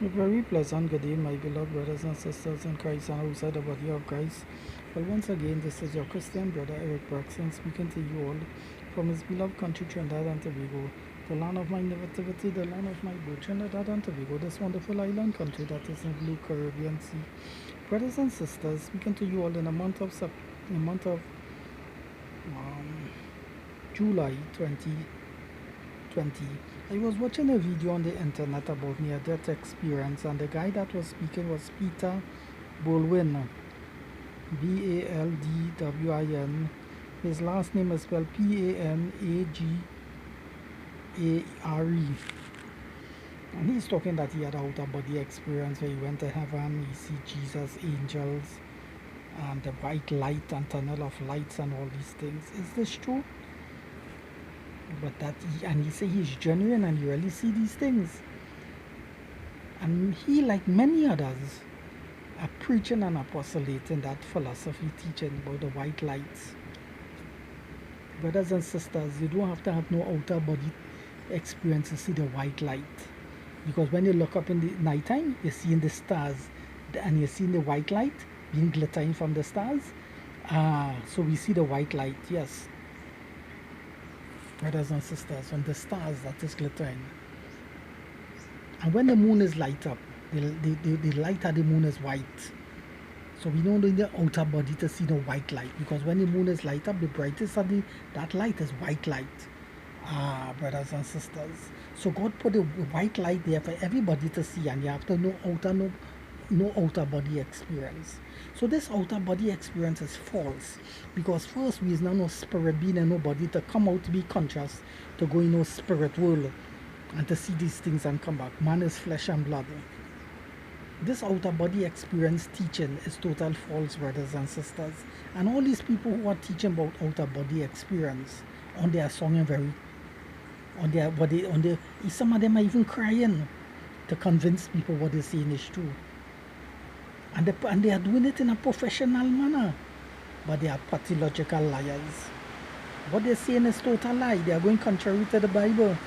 A very pleasant good day, my beloved brothers and sisters in Christ and outside the body of Christ. Well, once again, this is your Christian brother Eric Braxton speaking to you all from his beloved country, Trinidad and Tobago, the land of my nativity, the land of my birth, Trinidad and Tobago, this wonderful island country that is in blue Caribbean Sea. Brothers and sisters, speaking to you all in the month of um, July 2020. I was watching a video on the internet about near-death experience, and the guy that was speaking was Peter Baldwin, Baldwin. His last name is spelled Panagare. And he's talking that he had a out-of-body experience where he went to heaven, he see Jesus, angels, and the white light and tunnel of lights and all these things. Is this true? But and he say he's genuine and you really see these things. And he, like many others, are preaching and apostolating that philosophy teaching about the white lights. Brothers and sisters, you don't have to have no outer body experience to see the white light. Because when you look up in the nighttime, you're seeing the stars and you're seeing the white light being glittering from the stars. So we see the white light, yes. Brothers and sisters, on the stars that is glittering. And when the moon is light up, the light of the moon is white. So we don't need the outer body to see the white light, because when the moon is light up, the brightest of that light is white light. Brothers and sisters. So God put the white light there for everybody to see, and you have to know no outer body experience. So this outer body experience is false, because first we is not no spirit being and nobody to come out to be conscious, to go in no spirit world and to see these things and come back. Man is flesh and blood. This outer body experience teaching is total false, brothers and sisters. And all these people who are teaching about outer body experience on their song and very some of them are even crying to convince people what they're saying is true. And they are doing it in a professional manner, but they are pathological liars. What they're saying is total lie. They are going contrary to the Bible.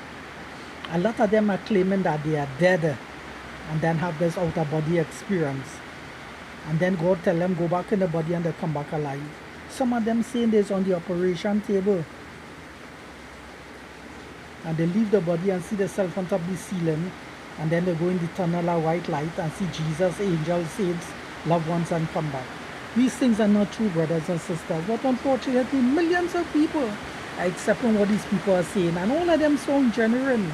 A lot of them are claiming that they are dead and then have this outer body experience, and then God tell them go back in the body and they come back alive. Some of them saying this on the operation table, and they leave the body and see themselves on top of the ceiling, and then they go in the tunnel of white light and see Jesus, angels, saints, loved ones, and come back. These things are not true, brothers and sisters, but unfortunately millions of people are accepting what these people are saying, and all of them sound genuine.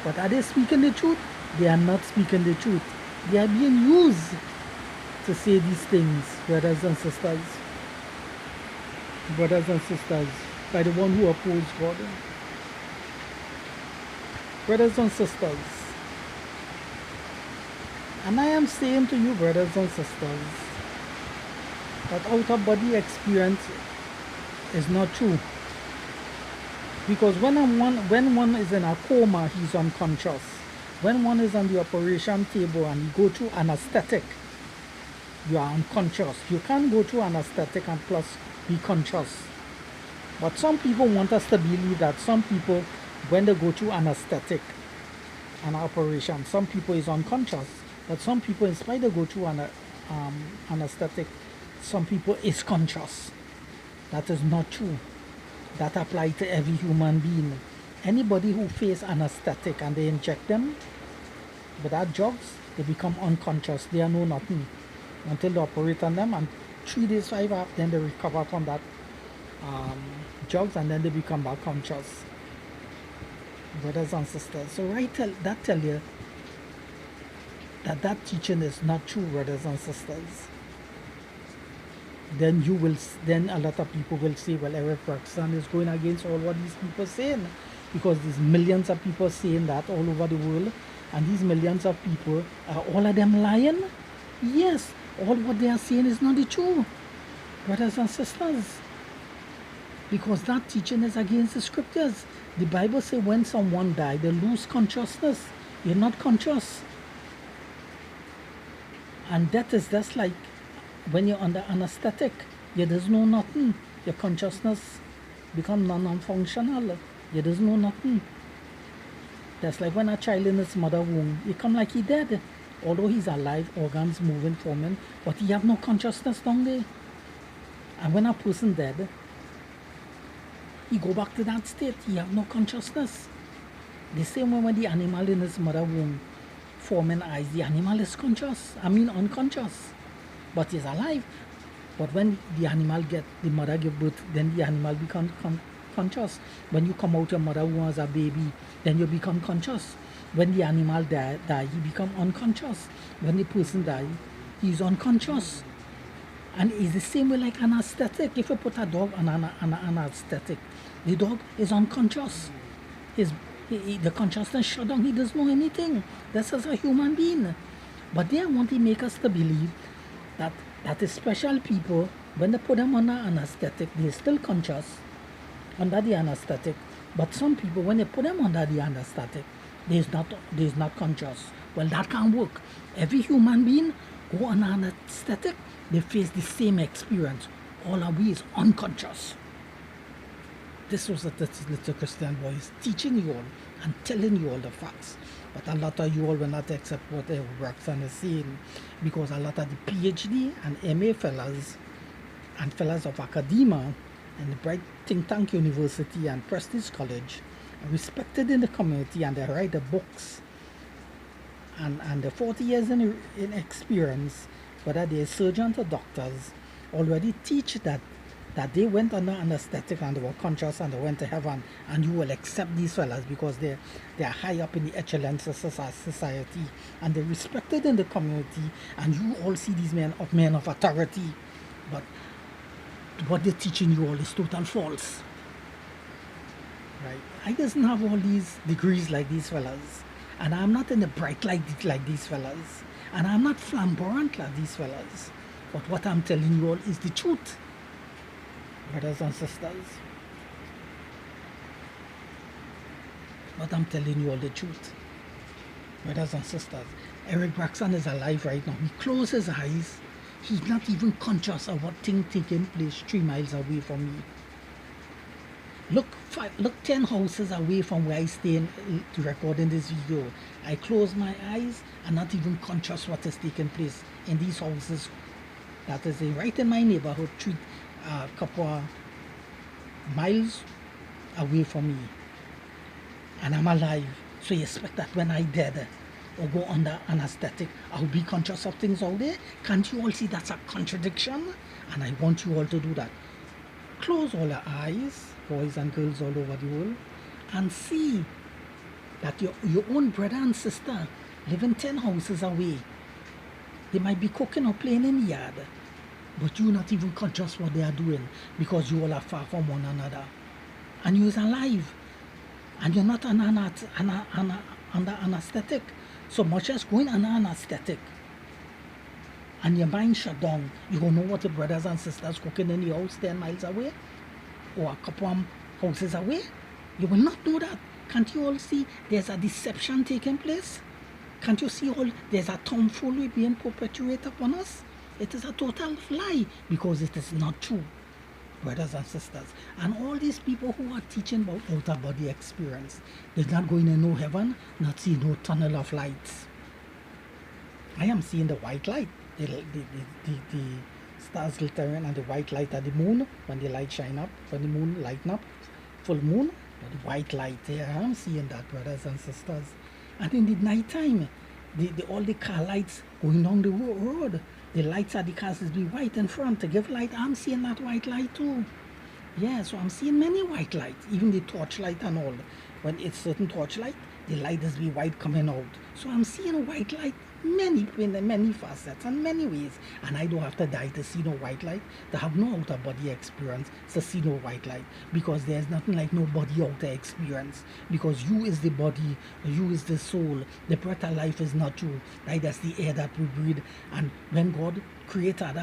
But are they speaking the truth? They are not speaking the truth. They are being used to say these things, brothers and sisters. Brothers and sisters, by the one who oppose God. Brothers and sisters, and I am saying to you, brothers and sisters, that outer body experience is not true. Because when one is in a coma, he's unconscious. When one is on the operation table and you go through anesthetic, you are unconscious. You can't go through anesthetic and plus be conscious. But some people want us to believe that some people, when they go through anesthetic and operation, some people is unconscious. But some people, in spite of go through anesthetic, some people is conscious. That is not true. That applies to every human being. Anybody who face anesthetic and they inject them with that drugs, they become unconscious. They know nothing until they operate on them, and 3 days, 5 hours, then they recover from that drugs, and then they become back conscious. Brothers and sisters, so that tell you that teaching is not true, brothers and sisters. Then a lot of people will say, well, Eric Braxton is going against all what these people are saying, because there's millions of people saying that all over the world, and these millions of people, are all of them lying? Yes, all what they are saying is not the truth, brothers and sisters, because that teaching is against the scriptures. The Bible says when someone dies, they lose consciousness. You're not conscious. And that is just like when you're under anesthetic, you just know nothing. Your consciousness become non-functional. You just know nothing. That's like when a child in his mother womb, he come like he dead. although he's alive, organs moving, forming, but he have no consciousness down there. And when a person dead, he go back to that state. He have no consciousness. The same way when the animal in his mother womb forming eyes, the animal is unconscious, but he's alive. But when the mother give birth, then the animal become conscious. When you come out your mother womb as a baby, then you become conscious. When the animal die, he become unconscious. When the person die, he's unconscious. And it's the same way like anesthetic. If you put a dog on an anesthetic, the dog is unconscious. The consciousness shut down. He doesn't know anything. This is a human being. But they want to make us to believe that the special people, when they put them under anesthetic, they're still conscious under the anesthetic. But some people, when they put them under the anesthetic, they're not conscious. Well, that can't work. Every human being go on anesthetic, they face the same experience. All of we is unconscious. This was this little Christian boy is teaching you all and telling you all the facts. But a lot of you all will not accept what Roxanne is saying, because a lot of the PhD and MA fellows and fellows of academia and the bright think tank university and prestige college are respected in the community, and they write the books and the 40 years in experience, whether they're surgeons or doctors, already teach that they went under anesthetic and they were conscious and they went to heaven, and you will accept these fellas because they are high up in the echelons of society and they're respected in the community, and you all see these men of authority. But what they're teaching you all is total false. Right? I doesn't have all these degrees like these fellas, and I'm not in the bright light like these fellas, and I'm not flamboyant like these fellas. But what I'm telling you all is the truth, brothers and sisters. But I'm telling you all the truth, brothers and sisters. Eric Braxton is alive right now. He closes his eyes. He's not even conscious of what thing taking place 3 miles away from me. Look 10 houses away from where I stay recording this video. I close my eyes and not even conscious what is taking place in these houses. That is right in my neighborhood, a couple of miles away from me. And I'm alive. So you expect that when I dead or go under anesthetic, I'll be conscious of things out there? Can't you all see that's a contradiction? And I want you all to do that. Close all your eyes, boys and girls all over the world, and see that your own brother and sister living 10 houses away. They might be cooking or playing in the yard, but you're not even conscious what they are doing because you all are far from one another. And you're alive, and you're not under anesthetic. So much as going under anesthetic and your mind shut down, you don't know what your brothers and sisters cooking in your house 10 miles away or a couple of houses away. You will not know that. Can't you all see there's a deception taking place? Can't you see all there's a tomfoolery being perpetuated upon us? It is a total lie because it is not true, brothers and sisters. And all these people who are teaching about out-of-body experience, they're not going to no heaven, not see no tunnel of lights. I am seeing the white light, the stars glittering and the white light at the moon when the light shine up, when the moon lighten up, full moon, the white light there. I am seeing that, brothers and sisters. And in the night time, all the car lights going down the road, the lights at the cars will be white in front to give light. I'm seeing that white light too. Yeah, so I'm seeing many white lights, even the torchlight and all. When it's certain torchlight, the light is be white coming out. So I'm seeing a white light many facets and many ways. And I don't have to die to see no white light, to have no outer body experience to see no white light. Because there's nothing like no body outer experience. Because you is the body, you is the soul. The breath of life is not you. Right? That's the air that we breathe. And when God created